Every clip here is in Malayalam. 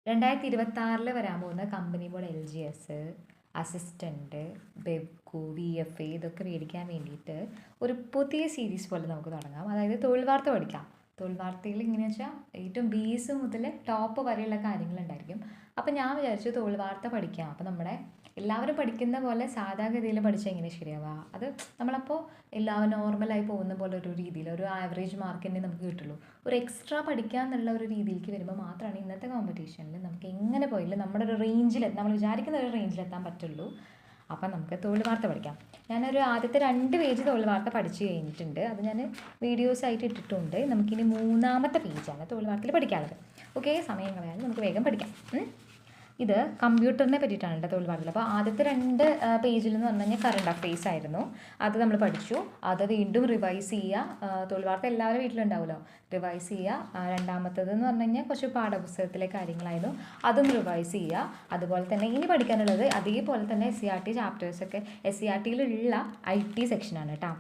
2026 വരാൻ പോകുന്ന കമ്പനി ബോർഡ് LGS, അസിസ്റ്റൻറ്റ്, ബെബ്കു, VFA ഇതൊക്കെ മേടിക്കാൻ വേണ്ടിയിട്ട് ഒരു പുതിയ സീരീസ് പോലെ നമുക്ക് തുടങ്ങാം. അതായത് തൊഴിൽ വാർത്ത പഠിക്കാം. തൊഴിൽ വാർത്തയിൽ എങ്ങനെയാണെന്ന് വെച്ചാൽ ഏറ്റവും ബേസ് മുതൽ ടോപ്പ് വരെയുള്ള കാര്യങ്ങളുണ്ടായിരിക്കും. അപ്പം ഞാൻ വിചാരിച്ചു തൊഴിൽ വാർത്ത പഠിക്കാം. അപ്പം നമ്മുടെ എല്ലാവരും പഠിക്കുന്ന പോലെ സാധാഗതിയിൽ പഠിച്ചാൽ എങ്ങനെ ശരിയാവുക? അത് നമ്മളപ്പോൾ എല്ലാവരും നോർമലായി പോകുന്ന പോലെ ഒരു രീതിയിൽ ഒരു ആവറേജ് മാർക്ക് തന്നെ നമുക്ക് കിട്ടുള്ളൂ. ഒരു എക്സ്ട്രാ പഠിക്കുക എന്നുള്ള ഒരു രീതിയിലേക്ക് വരുമ്പോൾ മാത്രമാണ് ഇന്നത്തെ കോമ്പറ്റീഷനിൽ നമുക്ക് എങ്ങനെ പോയാലും നമ്മുടെ ഒരു റേഞ്ചിൽ നമ്മൾ വിചാരിക്കുന്ന ഒരു റേഞ്ചിലെത്താൻ പറ്റുള്ളൂ. അപ്പം നമുക്ക് തൊഴിൽ വാർത്ത പഠിക്കാം. ഞാനൊരു ആദ്യത്തെ 2 പേജ് തൊഴിൽ വാർത്ത പഠിച്ചു കഴിഞ്ഞിട്ടുണ്ട്. അത് ഞാൻ വീഡിയോസായിട്ട് ഇട്ടിട്ടുണ്ട്. നമുക്കിനി 3ാമത്തെ പേജാണ് തൊഴിൽ വാർത്തയിൽ പഠിക്കാനുള്ളത്. ഓക്കെ, സമയം കളയാൻ നമുക്ക് വേഗം പഠിക്കാം. ഇത് കമ്പ്യൂട്ടറിനെ പറ്റിയിട്ടാണ് കേട്ടോ തൊഴിൽ വാർത്തകൾ. അപ്പോൾ ആദ്യത്തെ 2 പേജിൽ എന്ന് പറഞ്ഞു കഴിഞ്ഞാൽ കറണ്ട് അഫെയർസ് ആയിരുന്നു. അത് നമ്മൾ പഠിച്ചു. അത് വീണ്ടും റിവൈസ് ചെയ്യുക. തൊഴിൽ വാർത്ത എല്ലാവരും വീട്ടിലുണ്ടാവുമല്ലോ, റിവൈസ് ചെയ്യുക. രണ്ടാമത്തേത് എന്ന് പറഞ്ഞു കഴിഞ്ഞാൽ കുറച്ച് പാഠപുസ്തകത്തിലെ കാര്യങ്ങളായിരുന്നു, അതും റിവൈസ് ചെയ്യുക. അതുപോലെ തന്നെ ഇനി പഠിക്കാനുള്ളത് അതേപോലെ തന്നെ SCERT ചാപ്റ്റേഴ്സൊക്കെ SCERTയിലുള്ള IT സെക്ഷനാണ് കേട്ടോ.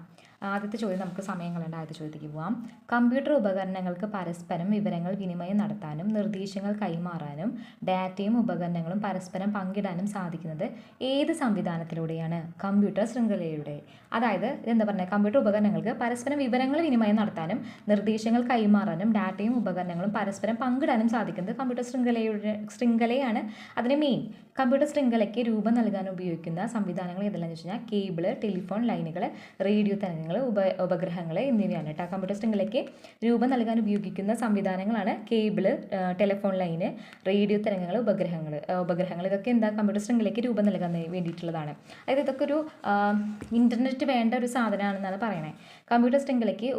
ആദ്യത്തെ ചോദ്യം നമുക്ക് സമയം കളയേണ്ട ആദ്യത്തെ ചോദ്യത്തിലേക്ക് പോകാം. കമ്പ്യൂട്ടർ ഉപകരണങ്ങൾക്ക് പരസ്പരം വിവരങ്ങൾ വിനിമയം നടത്താനും നിർദ്ദേശങ്ങൾ കൈമാറാനും ഡാറ്റയും ഉപകരണങ്ങളും പരസ്പരം പങ്കിടാനും സാധിക്കുന്നത് ഏത് സംവിധാനത്തിലൂടെയാണ്? കമ്പ്യൂട്ടർ ശൃംഖലയുടെ. അതായത് എന്താ പറയുക, കമ്പ്യൂട്ടർ ഉപകരണങ്ങൾക്ക് പരസ്പരം വിവരങ്ങൾ വിനിമയം നടത്താനും നിർദ്ദേശങ്ങൾ കൈമാറാനും ഡാറ്റയും ഉപകരണങ്ങളും പരസ്പരം പങ്കിടാനും സാധിക്കുന്നത് കമ്പ്യൂട്ടർ ശൃംഖലയാണ് അതിന് മെയിൻ. കമ്പ്യൂട്ടർ ശൃംഖലയ്ക്ക് രൂപം നൽകാൻ ഉപയോഗിക്കുന്ന സംവിധാനങ്ങൾ ഏതെല്ലാം വെച്ച് കഴിഞ്ഞാൽ കേബിള്, ടെലിഫോൺ ലൈനുകൾ, റേഡിയോ തരംഗങ്ങൾ, ഉപഗ്രഹങ്ങൾ എന്നിവയാണ് കേട്ടോ. കമ്പ്യൂട്ടർ ശൃംഖലയ്ക്ക് രൂപം നൽകാൻ ഉപയോഗിക്കുന്ന സംവിധാനങ്ങളാണ് കേബിള്, ടെലിഫോൺ ലൈന്, റേഡിയോ തരംഗങ്ങൾ, ഉപഗ്രഹങ്ങൾ. ഇതൊക്കെ എന്താ കമ്പ്യൂട്ടർ ശൃംഖലയ്ക്ക് രൂപം നൽകാൻ വേണ്ടിയിട്ടുള്ളതാണ്. അതായത് ഇതൊക്കെ ഒരു ഇൻ്റർനെറ്റ് വേണ്ട ഒരു സാധനമാണെന്നാണ് പറയണേ. കമ്പ്യൂട്ടർ ശൃംഖലയ്ക്ക്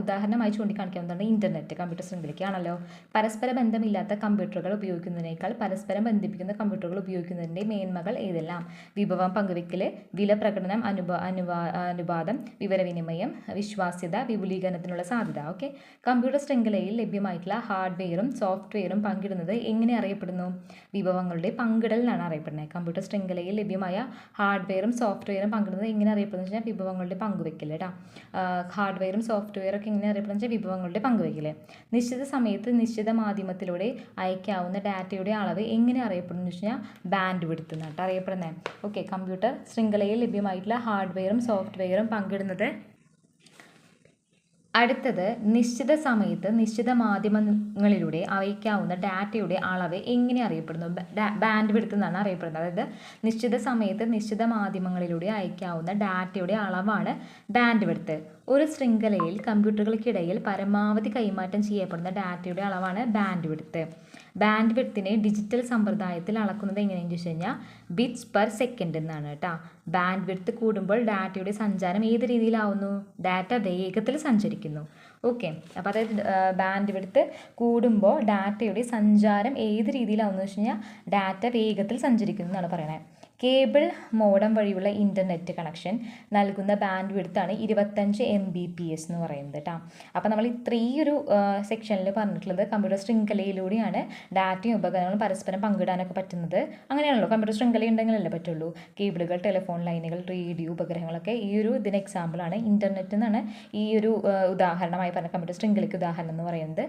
ഉദാഹരണമായി ചൂണ്ടിക്കാണിക്കാവുന്നതാണ് ഇൻ്റർനെറ്റ്. കമ്പ്യൂട്ടർ ശൃംഖലയ്ക്കാണല്ലോ. പരസ്പര ബന്ധമില്ലാത്ത കമ്പ്യൂട്ടറുകൾ ഉപയോഗിക്കുന്നതിനേക്കാൾ പരസ്പരം ബന്ധിപ്പിക്കുന്ന കമ്പ്യൂട്ടറുകൾ ഉപയോഗിക്കുന്നതിൻ്റെ മേന്മകൾ ഏതെല്ലാം? വിഭവം പങ്കുവെക്കൽ, വില പ്രകടനം, അനുപാതം, വിവരവിനിമയം, വിശ്വാസ്യത, വിപുലീകരണത്തിനുള്ള സാധ്യത. ഓക്കെ, കമ്പ്യൂട്ടർ ശൃംഖലയിൽ ലഭ്യമായിട്ടുള്ള ഹാർഡ്വെയറും സോഫ്റ്റ്വെയറും പങ്കിടുന്നത് എങ്ങനെ അറിയപ്പെടുന്നു? വിഭവങ്ങളുടെ പങ്കിടൽ എന്നാണ് അറിയപ്പെടുന്നത്. കമ്പ്യൂട്ടർ ശൃംഖലയിൽ ലഭ്യമായ ഹാർഡ്വെയറും സോഫ്റ്റ്വെയറും പങ്കിടുന്നത് എങ്ങനെ അറിയപ്പെടുന്നത് വെച്ചാൽ വിഭവങ്ങളുടെ പങ്കുവെക്കൽ കേട്ടോ. ഹാർഡ്വെയറും സോഫ്റ്റ്വെയറും ഒക്കെ എങ്ങനെ അറിയപ്പെടുന്നത് വെച്ചാൽ വിഭവങ്ങളുടെ പങ്കുവെക്കൽ. നിശ്ചിത സമയത്ത് നിശ്ചിത മാധ്യമത്തിലൂടെ അയക്കാവുന്ന ഡാറ്റയുടെ അളവ് എങ്ങനെ അറിയപ്പെടുന്നു വെച്ച് കഴിഞ്ഞാൽ ബാൻഡ് വിഡ്ത്ത് എന്നാണ് അറിയപ്പെടുന്നത്. ഓക്കെ, കമ്പ്യൂട്ടർ ശൃംഖലയിൽ ലഭ്യമായിട്ടുള്ള ഹാർഡ്വെയറും സോഫ്റ്റ്വെയറും പങ്കിടുന്നത്. അടുത്തത്, നിശ്ചിത സമയത്ത് നിശ്ചിത മാധ്യമങ്ങളിലൂടെ അയക്കാവുന്ന ഡാറ്റയുടെ അളവ് എങ്ങനെ അറിയപ്പെടുന്നു? ബാൻഡ് വിഡ്ത്ത് എന്നാണ് അറിയപ്പെടുന്നത്. അതായത് നിശ്ചിത സമയത്ത് നിശ്ചിത മാധ്യമങ്ങളിലൂടെ അയക്കാവുന്ന ഡാറ്റയുടെ അളവാണ് ബാൻഡ് വിഡ്ത്ത്. ഒരു ശൃംഖലയിൽ കമ്പ്യൂട്ടറുകൾക്കിടയിൽ പരമാവധി കൈമാറ്റം ചെയ്യപ്പെടുന്ന ഡാറ്റയുടെ അളവാണ് ബാൻഡ് വിഡ്ത്ത്. ബാൻഡ് വിഡ്ത്തിനെ ഡിജിറ്റൽ സമ്പ്രദായത്തിൽ അളക്കുന്നത് എങ്ങനെയെന്ന് വെച്ച് കഴിഞ്ഞാൽ ബിറ്റ്സ് പെർ സെക്കൻഡ് എന്നാണ് കേട്ടോ. ബാൻഡ് വിഡ്ത്ത് കൂടുമ്പോൾ ഡാറ്റയുടെ സഞ്ചാരം ഏത് രീതിയിലാവുന്നു? ഡാറ്റ വേഗത്തിൽ സഞ്ചരിക്കുന്നു. ഓക്കെ, അപ്പോൾ അതായത് ബാൻഡ് വിഡ്ത്ത് കൂടുമ്പോൾ ഡാറ്റയുടെ സഞ്ചാരം ഏത് രീതിയിലാവുന്നു വെച്ച് കഴിഞ്ഞാൽ ഡാറ്റ വേഗത്തിൽ സഞ്ചരിക്കുന്നു എന്നാണ് പറയണത്. കേബിൾ മോഡം വഴിയുള്ള ഇൻ്റർനെറ്റ് കണക്ഷൻ നൽകുന്ന ബാൻഡ് വിഡ്ത്താണ് 25 Mbps എന്ന് പറയുന്നത് കേട്ടോ. അപ്പോൾ നമ്മൾ ഇത്രയൊരു സെക്ഷനിൽ പറഞ്ഞിട്ടുള്ളത് കമ്പ്യൂട്ടർ ശൃംഖലയിലൂടെയാണ് ഡാറ്റയും ഉപകരണങ്ങളും പരസ്പരം പങ്കിടാനൊക്കെ പറ്റുന്നത്. അങ്ങനെയാണല്ലോ, കമ്പ്യൂട്ടർ ശൃംഖല ഉണ്ടെങ്കിലല്ലേ പറ്റുള്ളൂ. കേബിളുകൾ, ടെലിഫോൺ ലൈനുകൾ, റേഡിയോ, ഉപഗ്രഹങ്ങളൊക്കെ ഈ ഒരു ഇതിന് എക്സാമ്പിളാണ്. ഇൻ്റർനെറ്റ് എന്നാണ് ഈ ഒരു ഉദാഹരണമായി പറഞ്ഞ കമ്പ്യൂട്ടർ ശൃംഖലയ്ക്ക് ഉദാഹരണം എന്ന് പറയുന്നത്.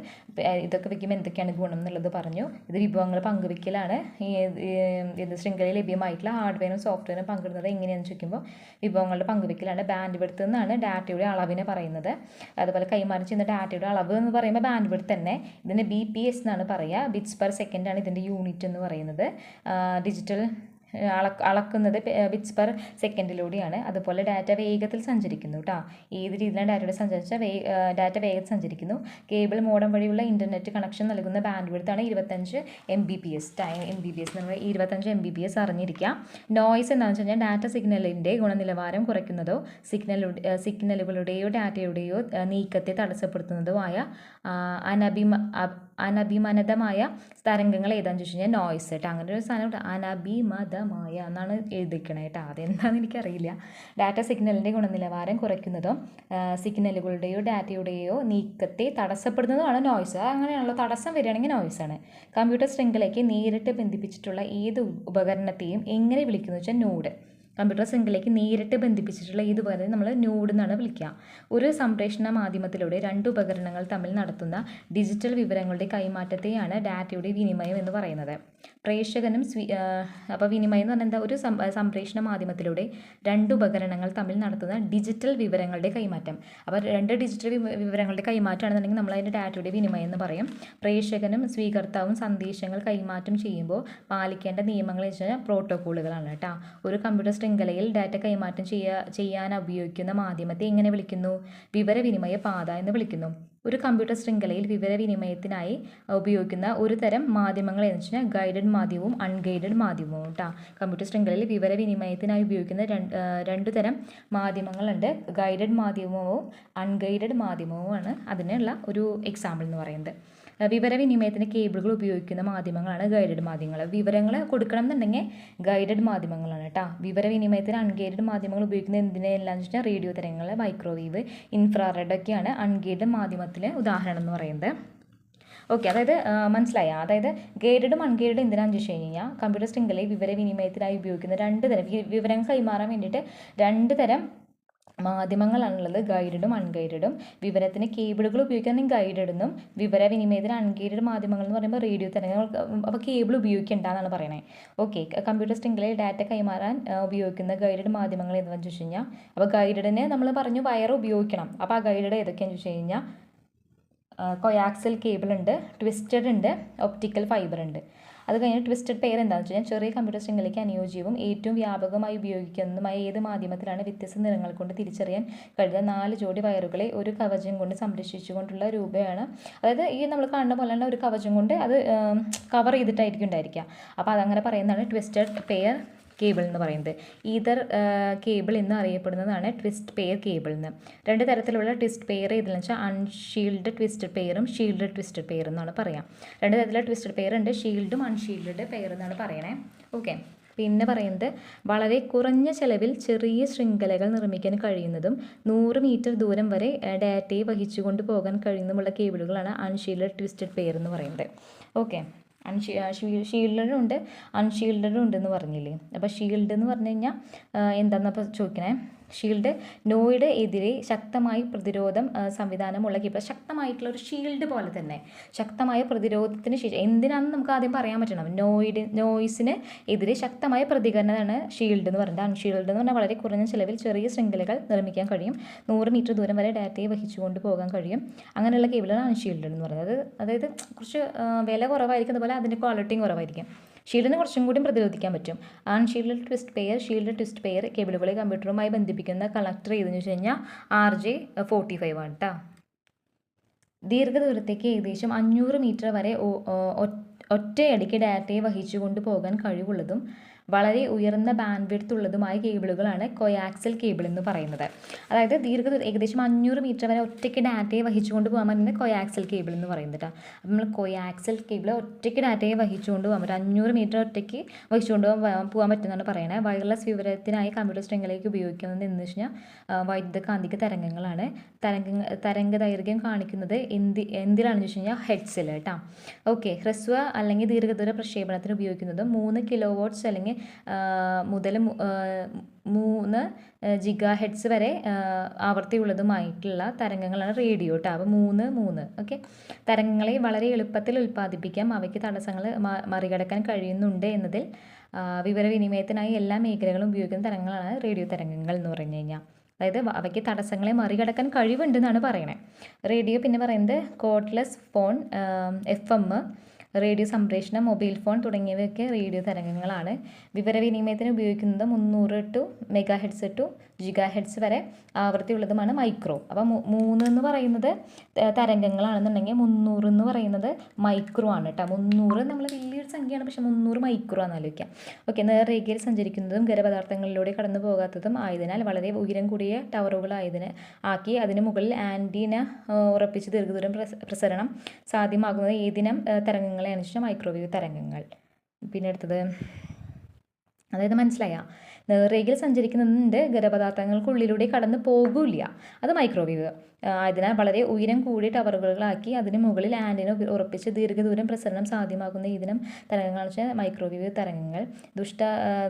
ഇതൊക്കെ വയ്ക്കുമ്പോൾ എന്തൊക്കെയാണ് ഗുണം എന്നുള്ളത് പറഞ്ഞു. ഇത് വിഭവങ്ങൾ പങ്കുവയ്ക്കലാണ്. ഇത് ശൃംഖലയിൽ ലഭ്യമായിട്ടുള്ള ഹാർഡ്വെയറും സോഫ്റ്റ്വെയറും പങ്കിടുന്നത് എങ്ങനെയാണെന്ന് ചോദിക്കുമ്പോൾ വിഭവങ്ങളുടെ പങ്കുവയ്ക്കലാണ്. ബാൻഡ് വിഡ്ത്ത് എന്നാണ് ഡാറ്റയുടെ അളവിനെ പറയുന്നത്. അതുപോലെ കൈമാറി ചെയ്യുന്ന ഡാറ്റയുടെ അളവ് എന്ന് പറയുമ്പോൾ ബാൻഡ് വിഡ്ത്ത് തന്നെ. ഇതിന് BPS എന്നാണ് പറയുക. ബിറ്റ്സ് പെർ സെക്കൻഡ് ആണ് ഇതിൻ്റെ യൂണിറ്റ് എന്ന് പറയുന്നത്. ഡിജിറ്റൽ അളക്കുന്നത് ബിറ്റ്സ് പെർ സെക്കൻഡിലൂടെയാണ്. അതുപോലെ ഡാറ്റ വേഗത്തിൽ സഞ്ചരിക്കുന്നു കേട്ടോ. ഏത് രീതിയിലാണ് ഡാറ്റയുടെ സഞ്ചരിച്ചാൽ ഡാറ്റ വേഗത്തിൽ സഞ്ചരിക്കുന്നു. കേബിൾ മോഡം വഴിയുള്ള ഇൻ്റർനെറ്റ് കണക്ഷൻ നൽകുന്ന ബാൻഡ് വിഡ്ത്താണ് 25 Mbps. MBPS നമ്മൾ 25 Mbps അറിഞ്ഞിരിക്കുക. നോയ്സ് എന്താണെന്ന് വെച്ച് കഴിഞ്ഞാൽ ഡാറ്റ സിഗ്നലിൻ്റെ ഗുണനിലവാരം കുറയ്ക്കുന്നതോ സിഗ്നലുകളുടെയോ ഡാറ്റയുടെയോ നീക്കത്തെ തടസ്സപ്പെടുത്തുന്നതോ ആയ അനഭിമതമായ തരംഗങ്ങൾ ഏതാണെന്ന് ചോദിച്ചു കഴിഞ്ഞാൽ നോയ്സ് കേട്ടോ. അങ്ങനെ ഒരു സാധനം അനഭിമതമായ എന്നാണ് എഴുതിക്കണേ കേട്ടോ. അതെന്താണെന്ന് എനിക്കറിയില്ല. ഡാറ്റ സിഗ്നലിൻ്റെ ഗുണനിലവാരം കുറയ്ക്കുന്നതോ സിഗ്നലുകളുടെയോ ഡാറ്റയുടെയോ നീക്കത്തെ തടസ്സപ്പെടുന്നതോ ആണ് നോയ്സ്. അങ്ങനെയാണല്ലോ, തടസ്സം വരികയാണെങ്കിൽ നോയ്സാണ്. കമ്പ്യൂട്ടർ ശൃംഖലയ്ക്ക് നേരിട്ട് ബന്ധിപ്പിച്ചിട്ടുള്ള ഏത് ഉപകരണത്തെയും എങ്ങനെ വിളിക്കുന്നു വെച്ചാൽ നോഡ്. കമ്പ്യൂട്ടർ ശൃംഖലയ്ക്ക് നേരിട്ട് ബന്ധിപ്പിച്ചിട്ടുള്ള ഈ ഉപകരണത്തെ നമ്മൾ നോഡ് എന്നാണ് വിളിക്കുക. ഒരു സംപ്രേഷണ മാധ്യമത്തിലൂടെ രണ്ട് ഉപകരണങ്ങൾ തമ്മിൽ നടത്തുന്ന ഡിജിറ്റൽ വിവരങ്ങളുടെ കൈമാറ്റത്തെയാണ് ഡാറ്റയുടെ വിനിമയം എന്ന് പറയുന്നത്. പ്രേഷകനും അപ്പോൾ വിനിമയം എന്ന് പറഞ്ഞാൽ എന്താ, ഒരു സംപ്രേഷണ മാധ്യമത്തിലൂടെ രണ്ട് ഉപകരണങ്ങൾ തമ്മിൽ നടത്തുന്ന ഡിജിറ്റൽ വിവരങ്ങളുടെ കൈമാറ്റം. അപ്പോൾ രണ്ട് ഡിജിറ്റൽ വിവരങ്ങളുടെ കൈമാറ്റമാണെന്നുണ്ടെങ്കിൽ നമ്മൾ അതിൻ്റെ ഡാറ്റയുടെ വിനിമയം എന്ന് പറയും. പ്രേഷകനും സ്വീകർത്താവും സന്ദേശങ്ങൾ കൈമാറ്റം ചെയ്യുമ്പോൾ പാലിക്കേണ്ട നിയമങ്ങൾ എന്ന് വെച്ചാൽ പ്രോട്ടോക്കോളുകളാണ് കേട്ടോ. ഒരു കമ്പ്യൂട്ടർ ശൃംഖലയിൽ ഡാറ്റ കൈമാറ്റം ചെയ്യാൻ ഉപയോഗിക്കുന്ന മാധ്യമത്തെ എങ്ങനെ വിളിക്കുന്നു? വിവരവിനിമയ പാത എന്ന് വിളിക്കുന്നു. ഒരു കമ്പ്യൂട്ടർ ശൃംഖലയിൽ വിവരവിനിമയത്തിനായി ഉപയോഗിക്കുന്ന ഒരു തരം മാധ്യമങ്ങൾ എന്ന് വെച്ചാൽ ഗൈഡഡ് മാധ്യമവും അൺഗൈഡഡ് മാധ്യമവും കേട്ടോ. കമ്പ്യൂട്ടർ ശൃംഖലയിൽ വിവരവിനിമയത്തിനായി ഉപയോഗിക്കുന്ന രണ്ട് തരം മാധ്യമങ്ങളുണ്ട്. ഗൈഡഡ് മാധ്യമവും അൺഗൈഡഡ് മാധ്യമവുമാണ് അതിനുള്ള ഒരു എക്സാമ്പിൾ എന്ന് പറയുന്നത്. വിവരവിനിമയത്തിന് കേബിളുകൾ ഉപയോഗിക്കുന്ന മാധ്യമങ്ങളാണ് ഗൈഡഡ് മാധ്യമങ്ങൾ. വിവരങ്ങൾ കൊടുക്കണം എന്നുണ്ടെങ്കിൽ ഗൈഡഡ് മാധ്യമങ്ങളാണ് കേട്ടോ. വിവരവിനിമയത്തിന് അൺഗൈഡഡ് മാധ്യമങ്ങൾ ഉപയോഗിക്കുന്നത് എന്തിനെല്ലാം വെച്ചാൽ റേഡിയോ തരംഗങ്ങൾ, മൈക്രോവേവ്, ഇൻഫ്രാറെഡ് ഒക്കെയാണ് അൺഗൈഡഡ് മാധ്യമത്തിലെ ഉദാഹരണം എന്ന് പറയുന്നത്. ഓക്കെ, അതായത് മനസ്സിലായ? അതായത് ഗൈഡഡും അൺഗൈഡഡും എന്തിനാണെന്ന് വെച്ച് കഴിഞ്ഞാൽ കമ്പ്യൂട്ടർ ശൃംഖലയിൽ വിവരവിനിമയത്തിനായി ഉപയോഗിക്കുന്ന രണ്ട് തരം വിവരങ്ങൾ കൈമാറാൻ വേണ്ടിയിട്ട് രണ്ട് തരം മാധ്യമങ്ങളാണുള്ളത്, ഗൈഡഡും അൺഗൈഡഡും. വിവരത്തിന് കേബിളുകൾ ഉപയോഗിക്കുകയാണെങ്കിൽ ഗൈഡഡ് എന്നും, വിവരവിനിമയത്തിന് അൺഗൈഡഡ് മാധ്യമങ്ങൾ എന്ന് പറയുമ്പോൾ റേഡിയോ തരംഗങ്ങൾ. അപ്പോൾ കേബിൾ ഉപയോഗിക്കേണ്ട എന്നാണ് പറയുന്നത്. ഓക്കെ, കമ്പ്യൂട്ടർ ശൃംഖലയിൽ ഡാറ്റ കൈമാറാൻ ഉപയോഗിക്കുന്ന ഗൈഡഡ് മാധ്യമങ്ങൾ എന്ന് വെച്ച് കഴിഞ്ഞാൽ, അപ്പോൾ ഗൈഡഡിന് നമ്മൾ പറഞ്ഞു വയർ ഉപയോഗിക്കണം. അപ്പോൾ ആ ഗൈഡഡ് ഏതൊക്കെയാണെന്ന് വെച്ച് കഴിഞ്ഞാൽ കൊയാക്സൽ കേബിൾ ഉണ്ട്, ട്വിസ്റ്റഡ് ഉണ്ട്, ഒപ്റ്റിക്കൽ ഫൈബർ ഉണ്ട്. അത് കഴിഞ്ഞ് ട്വിസ്റ്റഡ് പെയർ എന്താണെന്ന് വെച്ച് കഴിഞ്ഞാൽ ചെറിയ കമ്പ്യൂട്ടർ ശൃംഖലയ്ക്ക് അനുയോജ്യവും ഏറ്റവും വ്യാപകമായി ഉപയോഗിക്കുന്നതുമായ ഏത് മാധ്യമത്തിലാണ് വ്യത്യസ്ത നിറങ്ങൾ കൊണ്ട് തിരിച്ചറിയാൻ കഴിയുന്ന 4 ജോഡി വയറുകളെ ഒരു കവചം കൊണ്ട് സംരക്ഷിച്ചുകൊണ്ടുള്ള രൂപയാണ്. അതായത് ഈ നമ്മൾ കാണുന്ന പോലെ തന്നെ ഒരു കവചം കൊണ്ട് അത് കവർ ചെയ്തിട്ടായിരിക്കും ഉണ്ടായിരിക്കുക. അപ്പോൾ അതങ്ങനെ പറയുന്നതാണ് ട്വിസ്റ്റഡ് പെയർ കേബിൾ എന്ന് പറയുന്നത്. ഈതർ കേബിൾ എന്ന് അറിയപ്പെടുന്നതാണ് ട്വിസ്റ്റ് പെയർ കേബിൾ എന്ന്. രണ്ട് തരത്തിലുള്ള ട്വിസ്റ്റ് പെയർ ഏതെന്ന് വെച്ചാൽ അൺഷീൽഡ് ട്വിസ്റ്റഡ് പെയറും ഷീൽഡ് ട്വിസ്റ്റഡ് പെയർ എന്നാണ് പറയാം. രണ്ട് തരത്തിലുള്ള ട്വിസ്റ്റഡ് പെയർ ഉണ്ട്, ഷീൽഡും അൺഷീൽഡ് പെയർ എന്നാണ് പറയണേ. ഓക്കെ, പിന്നെ പറയുന്നത് വളരെ കുറഞ്ഞ ചെലവിൽ ചെറിയ ശൃംഖലകൾ നിർമ്മിക്കാൻ കഴിയുന്നതും 100 മീറ്റർ ദൂരം വരെ ഡാറ്റയെ വഹിച്ചുകൊണ്ട് പോകാൻ കഴിയുന്നതുമുള്ള കേബിളുകളാണ് അൺഷീൽഡ് ട്വിസ്റ്റഡ് പെയർ എന്ന് പറയുന്നത്. ഓക്കെ, ഷീൽഡഡും ഉണ്ട് അൺഷീൽഡഡും ഉണ്ടെന്ന് പറഞ്ഞില്ലേ. അപ്പോൾ ഷീൽഡ് എന്ന് പറഞ്ഞു കഴിഞ്ഞാൽ എന്താണെന്നപ്പോൾ ചോദിക്കണേ. ഷീൽഡ് നോയുടെ എതിരെ ശക്തമായി പ്രതിരോധം സംവിധാനമുള്ള കേബിൾ. ശക്തമായിട്ടുള്ള ഒരു ഷീൽഡ് പോലെ തന്നെ ശക്തമായ പ്രതിരോധത്തിന് ശേഷം എന്തിനാണെന്ന് നമുക്ക് ആദ്യം പറയാൻ പറ്റണം. നോയ്സിന് എതിരെ ശക്തമായ പ്രതികരണമാണ് ഷീൽഡ് എന്ന് പറയുന്നത്. അൺഷീൽഡ് എന്ന് പറഞ്ഞാൽ വളരെ കുറഞ്ഞ ചിലവിൽ ചെറിയ ശൃംഖലകൾ നിർമ്മിക്കാൻ കഴിയും, 100 മീറ്റർ ദൂരം വരെ ഡാറ്റയെ വഹിച്ചുകൊണ്ട് പോകാൻ കഴിയും. അങ്ങനെയുള്ള കേബിളാണ് അൺഷീൽഡ് എന്ന് പറയുന്നത്. അതായത് കുറച്ച് വില കുറവായിരിക്കും, അതുപോലെ അതിൻ്റെ ക്വാളിറ്റിയും കുറവായിരിക്കും. ഷീൽഡിന് കുറച്ചും കൂടി പ്രതിരോധിക്കാൻ പറ്റും. Unshielded twist pair, shield twist pair കേബിളുകളെ കമ്പ്യൂട്ടറുമായി ബന്ധിപ്പിക്കുന്ന കണക്ടർ ഏതെന്ന് വെച്ച് കഴിഞ്ഞാൽ RJ45 ആണ് കേട്ടോ. ദീർഘദൂരത്തേക്ക് ഏകദേശം 500 മീറ്റർ വരെ ഒറ്റയടിക്ക് ഡാറ്റയെ വഹിച്ചുകൊണ്ട് പോകാൻ കഴിവുള്ളതും വളരെ ഉയർന്ന ബാൻഡ് വിഡ്ത്ത് ഉള്ളതുമായ കേബിളുകളാണ് കൊയാക്സൽ കേബിൾ എന്ന് പറയുന്നത്. അതായത് ഏകദേശം 500 മീറ്റർ വരെ ഒറ്റയ്ക്ക് ഡാറ്റയെ വഹിച്ചുകൊണ്ട് പോകാൻ പറ്റുന്ന കൊയാക്സൽ കേബിൾ എന്ന് പറയുന്നത് കേട്ടോ. അപ്പോൾ നമ്മൾ കൊയാക്സൽ കേബിൾ ഒറ്റയ്ക്ക് ഡാറ്റയെ വഹിച്ചുകൊണ്ട് പോകാൻ പറ്റും, 500 മീറ്റർ ഒറ്റയ്ക്ക് വഹിച്ചുകൊണ്ട് പോകാൻ പറ്റുമെന്നാണ് പറയുന്നത്. വയർലെസ് വിവരത്തിനായി കമ്പ്യൂട്ടർ ശൃംഖലയ്ക്ക് ഉപയോഗിക്കുന്നത് എന്ന് വെച്ച് കഴിഞ്ഞാൽ വൈദ്യുതകാന്തിക തരംഗങ്ങളാണ്. തരംഗ ദൈർഘ്യം കാണിക്കുന്നത് എന്തിലാണെന്ന് വെച്ച് കഴിഞ്ഞാൽ ഹെഡ്സിൽ കേട്ടോ. ഓക്കെ, ഹ്രസ്വ അല്ലെങ്കിൽ ദീർഘദൂര പ്രക്ഷേപണത്തിന് ഉപയോഗിക്കുന്നത് 3 kW അല്ലെങ്കിൽ മുതൽ 3 GHz വരെ ആവൃത്തിയുള്ളതുമായിട്ടുള്ള തരംഗങ്ങളാണ് റേഡിയോ കേട്ടോ. അപ്പോൾ 3 ഓക്കെ. തരംഗങ്ങളെ വളരെ എളുപ്പത്തിൽ ഉൽപ്പാദിപ്പിക്കാം, അവയ്ക്ക് തടസ്സങ്ങൾ മറികടക്കാൻ കഴിയുന്നുണ്ട് എന്നതിൽ വിവരവിനിമയത്തിനായി എല്ലാ മേഖലകളും ഉപയോഗിക്കുന്ന തരംഗങ്ങളാണ് റേഡിയോ തരംഗങ്ങൾ എന്ന് പറഞ്ഞു കഴിഞ്ഞാൽ. അതായത് അവയ്ക്ക് തടസ്സങ്ങളെ മറികടക്കാൻ കഴിവുണ്ടെന്നാണ് പറയണേ. റേഡിയോ പിന്നെ പറയുന്നത് കോർഡ്ലെസ് ഫോൺ, FM, റേഡിയോ സംപ്രേഷണം, മൊബൈൽ ഫോൺ തുടങ്ങിയവയൊക്കെ റേഡിയോ തരംഗങ്ങളാണ്. വിവരവിനിമയത്തിന് ഉപയോഗിക്കുന്നത് 300 MHz to GHz വരെ ആവൃത്തിയുള്ളതുമാണ് മൈക്രോ. അപ്പോൾ 3 എന്ന് പറയുന്നത് തരംഗങ്ങളാണെന്നുണ്ടെങ്കിൽ 300 എന്ന് പറയുന്നത് മൈക്രോ ആണ് കേട്ടോ. 300 നമ്മൾ വലിയൊരു സംഖ്യയാണ്, പക്ഷേ 300 മൈക്രോ ആണെന്ന് ആലോചിക്കാം. ഓക്കെ, നേർരേഖയിൽ സഞ്ചരിക്കുന്നതും ഖരപദാർത്ഥങ്ങളിലൂടെ കടന്നു പോകാത്തതും ആയതിനാൽ വളരെ ഉയരം കൂടിയ ടവറുകളാക്കി അതിന് മുകളിൽ ആൻറ്റീന ഉറപ്പിച്ച് ദീർഘദൂരം പ്രസരണം സാധ്യമാകുന്നത് ഏതിനം തരംഗങ്ങളെയാണ് വെച്ചാൽ മൈക്രോവേവ് തരംഗങ്ങൾ. പിന്നെ അടുത്തത്, അതായത് മനസ്സിലായ, നേർരേഖയിൽ സഞ്ചരിക്കുന്നുണ്ട്, ഖരപദാർത്ഥങ്ങൾക്കുള്ളിലൂടെ കടന്നു പോകില്ല, അത് മൈക്രോവേവ്. ആയതിനാൽ വളരെ ഉയരം കൂടിയ ടവറുകളാക്കി അതിന് മുകളിൽ ആൻറ്റിന ഉറപ്പിച്ച് ദീർഘദൂരം പ്രസരണം സാധ്യമാക്കുന്ന ഇതിനം തരംഗങ്ങളാണ് വെച്ചാൽ മൈക്രോവേവ് തരംഗങ്ങൾ.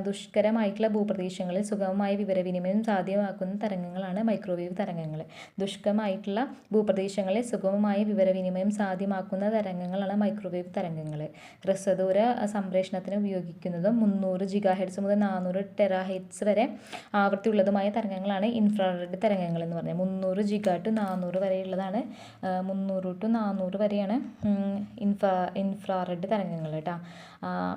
ദുഷ്കരമായിട്ടുള്ള ഭൂപ്രദേശങ്ങളിൽ സുഗമമായ വിവരവിനിമയം സാധ്യമാക്കുന്ന തരംഗങ്ങളാണ് മൈക്രോവേവ് തരംഗങ്ങൾ. ദുഷ്കരമായിട്ടുള്ള ഭൂപ്രദേശങ്ങളിൽ സുഗമമായ വിവരവിനിമയം സാധ്യമാക്കുന്ന തരംഗങ്ങളാണ് മൈക്രോവേവ് തരംഗങ്ങൾ. ഹ്രസ്വദൂര സംപ്രേഷണത്തിന് ഉപയോഗിക്കുന്നതും 300 GHz മുതൽ 400 THz വരെ ആവൃത്തിയുള്ളതുമായ തരംഗങ്ങളാണ് ഇൻഫ്രാറെഡ് തരംഗങ്ങൾ എന്ന് പറഞ്ഞാൽ. 300 GHz to 400 വരെയുള്ളതാണ് 300 to 400 വരെയാണ് ഇൻഫ്രാറെഡ് തരംഗങ്ങൾ കേട്ടോ.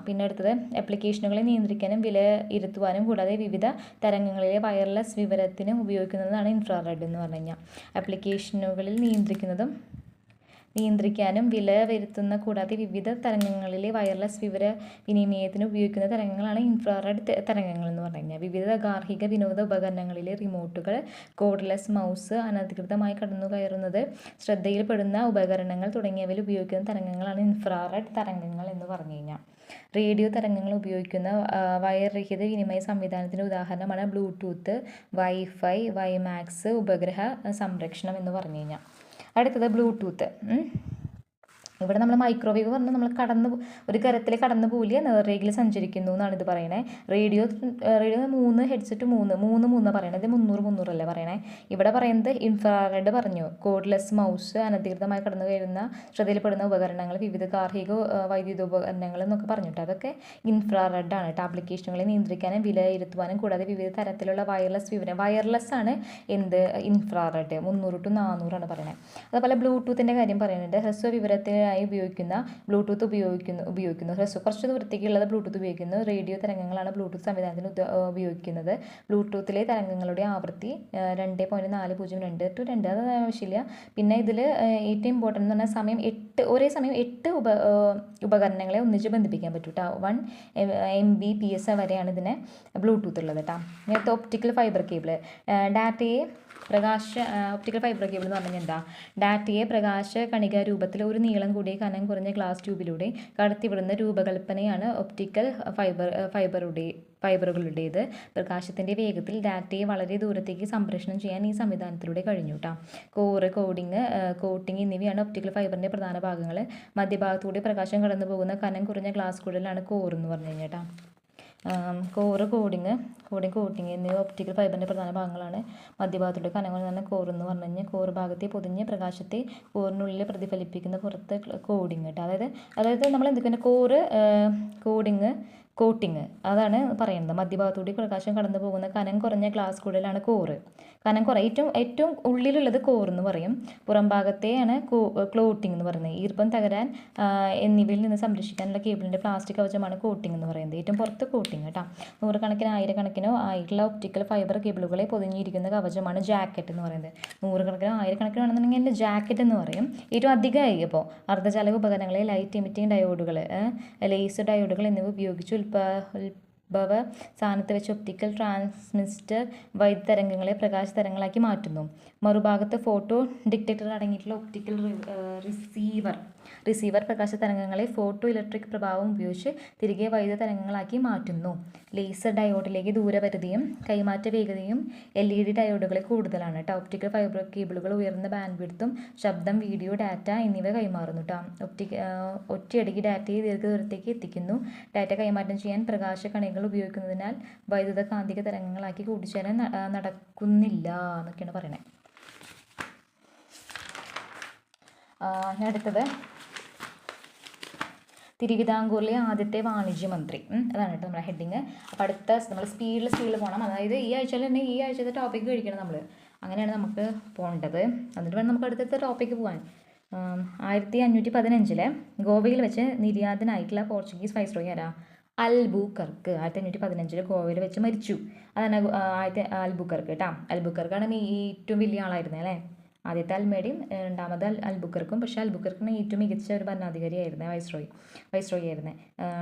പിന്നെ അടുത്തത് ആപ്ലിക്കേഷനുകളെ നിയന്ത്രിക്കാനും വിലയിരുത്തുവാനും കൂടാതെ വിവിധ തരംഗങ്ങളിലെ വയർലെസ് വിവരത്തിന് ഉപയോഗിക്കുന്നതാണ് ഇൻഫ്രാറെഡ് എന്ന് പറഞ്ഞു കഴിഞ്ഞാൽ. ആപ്ലിക്കേഷനുകളിൽ നിയന്ത്രിക്കാനും വിലയിരുത്തുന്ന കൂടാതെ വിവിധ തരംഗങ്ങളിലെ വയർലെസ് വിവര വിനിമയത്തിന് ഉപയോഗിക്കുന്ന തരംഗങ്ങളാണ് ഇൻഫ്രാറെഡ് തരംഗങ്ങൾ എന്ന് പറഞ്ഞു കഴിഞ്ഞാൽ. വിവിധ ഗാർഹിക വിനോദ ഉപകരണങ്ങളിലെ റിമോട്ടുകൾ, കോർഡ്ലെസ് മൗസ്, അനധികൃതമായി കടന്നുകയറുന്നത് ശ്രദ്ധയിൽപ്പെടുന്ന ഉപകരണങ്ങൾ തുടങ്ങിയവയിൽ ഉപയോഗിക്കുന്ന തരംഗങ്ങളാണ് ഇൻഫ്രാറെഡ് തരംഗങ്ങൾ എന്ന് പറഞ്ഞു കഴിഞ്ഞാൽ. റേഡിയോ തരംഗങ്ങൾ ഉപയോഗിക്കുന്ന വയർരഹിത വിനിമയ സംവിധാനത്തിൻ്റെ ഉദാഹരണമാണ് ബ്ലൂടൂത്ത്, വൈഫൈ, വൈമാക്സ്, ഉപഗ്രഹ സംരക്ഷണം എന്ന് പറഞ്ഞു കഴിഞ്ഞാൽ. അടുത്തത് ബ്ലൂടൂത്ത്. ഇവിടെ നമ്മൾ മൈക്രോവേവ് പറഞ്ഞാൽ നമ്മൾ ഒരു കരത്തിൽ കടന്നു പോലിയ നേർരേഖയിൽ സഞ്ചരിക്കുന്നു എന്നാണ് ഇത് പറയണേ. റേഡിയോ 3 ഹെഡ്സെറ്റ് 3 പറയണത് 300 അല്ലേ പറയണേ. ഇവിടെ പറയുന്നത് ഇൻഫ്രാറെഡ് പറഞ്ഞു. കോഡ്ലെസ് മൗസ്, അനധികൃതമായി കടന്നു കയറുന്ന ശ്രദ്ധയിൽപ്പെടുന്ന ഉപകരണങ്ങൾ, വിവിധ ഗാർഹിക വൈദ്യുത ഉപകരണങ്ങൾ എന്നൊക്കെ പറഞ്ഞിട്ട് അതൊക്കെ ഇൻഫ്രാറെഡ് ആണ്. ആപ്ലിക്കേഷനുകളെ നിയന്ത്രിക്കാനും വിലയിരുത്തുവാനും കൂടാതെ വിവിധ തരത്തിലുള്ള വയർലെസ് ആണ് ഇൻഫ്രാറെഡ്. 300 to 400 ആണ് പറയണത്. അതുപോലെ ബ്ലൂടൂത്തിൻ്റെ കാര്യം പറയുന്നുണ്ട്. ഹ്രസ്വ വിവരത്തിന് ഉപയോഗിക്കുന്ന ബ്ലൂടൂത്ത് ഉപയോഗിക്കുന്നു. കുറച്ച് ദൂരത്തേക്കുള്ളത് ബ്ലൂടൂത്ത് ഉപയോഗിക്കുന്നു. റേഡിയോ തരംഗങ്ങളാണ് ബ്ലൂടൂത്ത് സംവിധാനത്തിന് ഉപയോഗിക്കുന്നത്. ബ്ലൂടൂത്തിലെ തരംഗങ്ങളുടെ ആവൃത്തി 2.402 to 2 അത് ആവശ്യമില്ല. പിന്നെ ഇതിൽ ഏറ്റവും ഇമ്പോർട്ടൻ്റ് എന്ന് പറഞ്ഞാൽ ഒരേ സമയം 8 ഉപകരണങ്ങളെ ഒന്നിച്ച് ബന്ധിപ്പിക്കാൻ പറ്റും കേട്ടോ. 1 Mbps വരെയാണ് ഇതിനെ ബ്ലൂടൂത്ത് ഉള്ളത് കേട്ടോ. നേരത്തെ optical fibre cable optical fibre cable എന്ന് പറഞ്ഞാൽ എന്താ? ഡാറ്റയെ പ്രകാശ കണിക രൂപത്തിൽ ഒരു നീളം കൂടിയ കനം കുറഞ്ഞ ഗ്ലാസ് ട്യൂബിലൂടെ കടത്തിവിടുന്ന രൂപകൽപ്പനയാണ് ഒപ്റ്റിക്കൽ ഫൈബറുകളുടേത്. പ്രകാശത്തിൻ്റെ വേഗത്തിൽ ഡാറ്റയെ വളരെ ദൂരത്തേക്ക് സംപ്രേഷണം ചെയ്യാൻ ഈ സംവിധാനത്തിലൂടെ കഴിഞ്ഞു കേട്ടോ. കോട്ടിംഗ് എന്നിവയാണ് ഒപ്റ്റിക്കൽ ഫൈബറിൻ്റെ പ്രധാന ഭാഗങ്ങൾ. മധ്യഭാഗത്തൂടെ പ്രകാശം കടന്നു പോകുന്ന കനം കുറഞ്ഞ ഗ്ലാസ് കുഴലാണ് കോർ എന്ന് പറഞ്ഞു കഴിഞ്ഞാൽ കേട്ടോ. കോട്ടിംഗ് എന്നിവ ഒപ്റ്റിക്കൽ ഫൈബറിൻ്റെ പ്രധാന ഭാഗങ്ങളാണ്. മധ്യഭാഗത്തൂടെ കനങ്ങൾ തന്നെ കോർ എന്ന് പറഞ്ഞു കഴിഞ്ഞാൽ കോർ ഭാഗത്തെ പൊതിഞ്ഞ് പ്രകാശത്തെ കോറിനുള്ളിൽ പ്രതിഫലിപ്പിക്കുന്ന പുറത്ത് കോഡിങ് കേട്ടോ. അതായത് നമ്മൾ എന്തൊക്കെയാണ് കോട്ടിങ് അതാണ് പറയുന്നത്. മധ്യഭാഗത്തൂടെ പ്രകാശം കടന്നു പോകുന്ന കനം കുറഞ്ഞ ഗ്ലാസ് കുഴലാണ് കോറ്. ഏറ്റവും ഉള്ളിലുള്ളത് കോർ എന്ന് പറയും. പുറം ഭാഗത്തെയാണ് ക്ലോട്ടിംഗ് എന്ന് പറയുന്നത്. ഈർപ്പം തകരാൻ എന്നിവയിൽ നിന്ന് സംരക്ഷിക്കാനുള്ള കേബിളിൻ്റെ പ്ലാസ്റ്റിക് കവചമാണ് കോട്ടിംഗ് എന്ന് പറയുന്നത്. ഏറ്റവും പുറത്ത് കോട്ടിംഗ് കേട്ടോ. നൂറുകണക്കിന് ആയിരക്കണക്കിനോ ആയിട്ടുള്ള ഒപ്റ്റിക്കൽ ഫൈബർ കേബിളുകളെ പൊതിഞ്ഞിരിക്കുന്ന കവചമാണ് ജാക്കറ്റ് എന്ന് പറയുന്നത്. നൂറുകണക്കിനോ ആയിരക്കണക്കിനോ ആണെന്നുണ്ടെങ്കിൽ അതിൻ്റെ ജാക്കറ്റ് എന്ന് പറയും. ഏറ്റവും അധികമായി ഇപ്പോൾ അർദ്ധചാലക ഉപകരണങ്ങളെ ലൈറ്റ് എമിറ്റിംഗ് ഡയോഡുകൾ, ലേസർ ഡയോഡുകൾ എന്നിവ ഉപയോഗിച്ച് ഉത്ഭവ സ്ഥാനത്ത് വെച്ച് ഒപ്റ്റിക്കൽ ട്രാൻസ്മിറ്റർ വൈദ്യുതരംഗങ്ങളെ പ്രകാശ തരംഗങ്ങളാക്കി മാറ്റുന്നു. മറുഭാഗത്ത് ഫോട്ടോ ഡിറ്റക്ടർ അടങ്ങിയിട്ടുള്ള ഒപ്റ്റിക്കൽ റിസീവർ പ്രകാശ തരംഗങ്ങളെ ഫോട്ടോ ഇലക്ട്രിക് പ്രഭാവം ഉപയോഗിച്ച് തിരികെ വൈദ്യുത തരംഗങ്ങളാക്കി മാറ്റുന്നു. ലേസർ ഡയോഡിലേക്ക് ദൂരപരിധിയും കൈമാറ്റ വേഗതയും LED ഡയോഡുകളിൽ കൂടുതലാണ് കേട്ടോ. ഒപ്റ്റിക്കൽ ഫൈബർ കേബിളുകൾ ഉയർന്ന ബാൻഡ് വിഡ്ത്തും ശബ്ദം, വീഡിയോ, ഡാറ്റ എന്നിവ കൈമാറുന്നു കേട്ടോ. ഒറ്റയടിക്ക് ഡാറ്റയെ ദീർഘദൂരത്തേക്ക് എത്തിക്കുന്നു. ഡാറ്റ കൈമാറ്റം ചെയ്യാൻ പ്രകാശ കണികൾ ഉപയോഗിക്കുന്നതിനാൽ വൈദ്യുത കാന്തിക തരംഗങ്ങളാക്കി കൂട്ടിച്ചേരാൻ നടക്കുന്നില്ല എന്നൊക്കെയാണ് പറയുന്നത്. അടുത്തത് തിരുവിതാംകൂറിലെ ആദ്യത്തെ വാണിജ്യമന്ത്രി. അതാണ് കേട്ടോ നമ്മുടെ ഹെഡിങ്. അപ്പോൾ അടുത്ത നമ്മൾ സ്പീഡിൽ പോകണം. അതായത് ഈ ആഴ്ചത്തെ ടോപ്പിക്ക് കഴിക്കണം നമ്മൾ. അങ്ങനെയാണ് നമുക്ക് പോകേണ്ടത്. എന്നിട്ട് വേണം നമുക്ക് അടുത്ത ടോപ്പിക്ക് പോകാൻ. 1515 ഗോവയിൽ വെച്ച് നിര്യാതനായിട്ടുള്ള പോർച്ചുഗീസ് വൈസ്രോയി ആരാ? അൽബുക്കർക്ക്. 1515 ഗോവയിൽ വെച്ച് മരിച്ചു. അതാണ് അൽബുക്കർക്ക് കേട്ടോ. അൽബുക്കർക്കാണ് ഏറ്റവും വലിയ ആളായിരുന്നത് അല്ലേ. ആദ്യത്തെ അൽമേഡയും രണ്ടാമത് അൽബുക്കർക്കും. പക്ഷേ അൽബുക്കർക്കിന് ഏറ്റവും മികച്ച ഒരു ഭരണാധികാരിയായിരുന്നു വൈസ്രോയി ആയിരുന്നത്.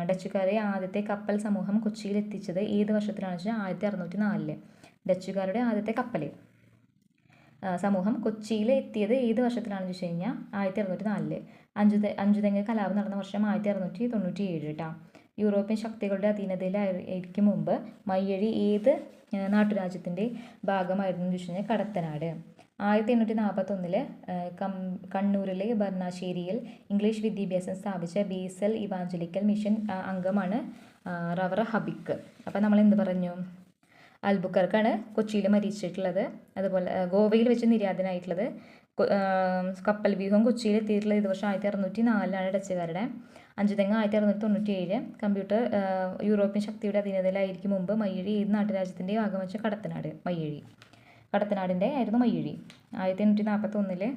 ഡച്ചുകാരെ ആദ്യത്തെ കപ്പൽ സമൂഹം കൊച്ചിയിൽ എത്തിച്ചത് ഏത് വർഷത്തിലാണെന്ന് വെച്ചാൽ 1604. ഡച്ചുകാരുടെ ആദ്യത്തെ കപ്പൽ സമൂഹം കൊച്ചിയിൽ എത്തിയത് ഏത് വർഷത്തിലാണെന്ന് വെച്ച് കഴിഞ്ഞാൽ 1604. അഞ്ചുതെങ്ങ് കലാപം നടന്ന വർഷം 1697 കേട്ടോ. യൂറോപ്യൻ ശക്തികളുടെ അധീനതയിലായിരിക്കും മുമ്പ് മയ്യഴി ഏത് നാട്ടുരാജ്യത്തിൻ്റെ ഭാഗമായിരുന്നു എന്ന് വെച്ച് കഴിഞ്ഞാൽ കടത്തനാട്. 1841 കണ്ണൂരിലെ ബർണാശ്ശേരിയിൽ ഇംഗ്ലീഷ് വിദ്യാഭ്യാസം സ്ഥാപിച്ച ബേസൽ ഇവാഞ്ചലിക്കൽ മിഷൻ അംഗമാണ് റവറ ഹബിക്ക്. അപ്പം നമ്മൾ എന്ത് പറഞ്ഞു? അൽബുക്കർക്കാണ് കൊച്ചിയിൽ മരിച്ചിട്ടുള്ളത്. അതുപോലെ ഗോവയിൽ വെച്ച് നിര്യാതനായിട്ടുള്ളത്. കപ്പൽ വ്യൂഹം കൊച്ചിയിൽ എത്തിയിട്ടുള്ളത് ഇത് വർഷം 1604 ഡച്ചുകാരുടെ. അഞ്ചുതെങ്ങ് 1697. കമ്പ്യൂട്ടർ യൂറോപ്യൻ ശക്തിയുടെ അധീനതയിലായിരിക്കും മുമ്പ്. മയ്യഴി ഏത് നാട്ടുരാജ്യത്തിൻ്റെ ഭാഗം വെച്ച കടത്തനാട്. കടത്തനാടിൻ്റെ ആയിരുന്നു മയ്യഴി. 1841